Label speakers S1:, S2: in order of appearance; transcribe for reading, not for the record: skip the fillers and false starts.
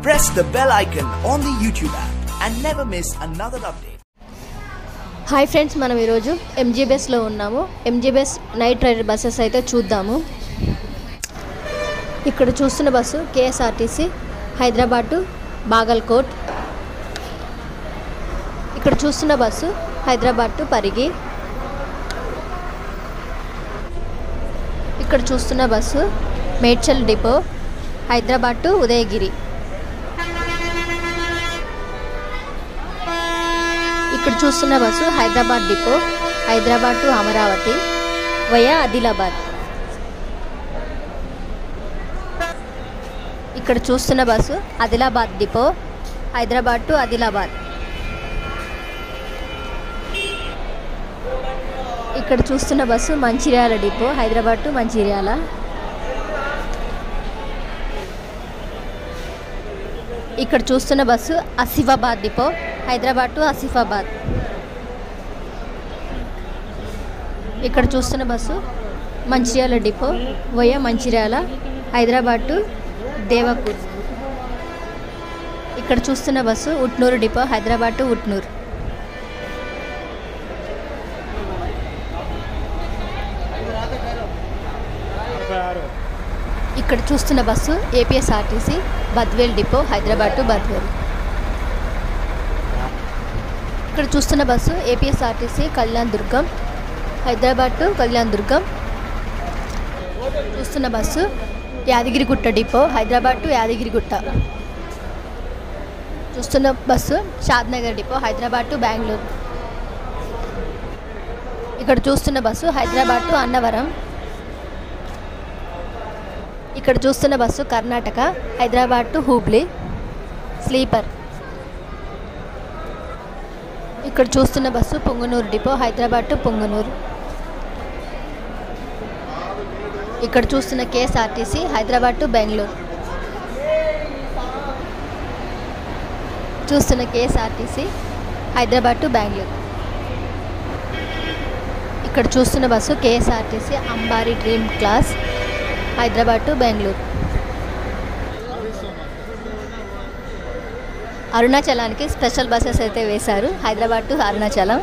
S1: Press the bell icon on the YouTube app and never miss another update.
S2: Hi friends, మనం ఈరోజు ఎంజీబీఎస్లో ఉన్నాము. MGBS night rider buses అయితే చూద్దాము. ఇక్కడ చూస్తున్న bus KSRTC Hyderabad to Bagalkot. ఇక్కడ చూస్తున్న బస్సు హైదరాబాద్ టు పరిగి. ఇక్కడ చూస్తున్న bus Medchal depot Hyderabad to Udayagiri. ఇక్కడ చూస్తున్న bus Hyderabad depot Hyderabad to Amaravati via Adilabad. ఇక్కడ చూస్తున్న bus Adilabad depot Hyderabad to Adilabad. ఇక్కడ చూస్తున్న bus Mancherial depot Hyderabad to Mancherial. ఇక్కడ చూస్తున్న bus Asifabad depot Hyderabad to Asifabad. ఇక్కడ చూస్తున్న bus Mancherial depot via Mancherial Hyderabad to Devapur. ఇక్కడ చూస్తున్న bus Utnoor depot Hyderabad to Utnoor. ఇక్కడ చూస్తున్న bus APSRTC Badvel depot Hyderabad to Badvel. ఇక్కడ చూస్తున్న bus APSRTC Kalyandurg Hyderabad to Kalyandurg. చూస్తున్న bus Yadagirigutta depot Hyderabad to Yadagirigutta. చూస్తున్న bus Shadnagar depot Hyderabad to Bengaluru. ఇక్కడ చూస్తున్న బస్సు హైదరాబాద్ టు అన్నవరం. ఇక్కడ చూస్తున్న bus Karnataka Hyderabad to Hubli sleeper. ఇక్కడ చూస్తున్న bus Punganur depot Hyderabad to Punganur. ఇక్కడ చూస్తున్న కేఎస్ఆర్టీసీ హైదరాబాద్ టు బెంగళూరు. చూస్తున్న కేఎస్ఆర్టీసీ హైదరాబాద్ టు బెంగళూరు. ఇక్కడ చూస్తున్న bus KSRTC Ambari dream class Hyderabad to Bengaluru. అరుణాచలానికి స్పెషల్ బస్సెస్ అయితే వేశారు హైదరాబాద్ టు అరుణాచలం.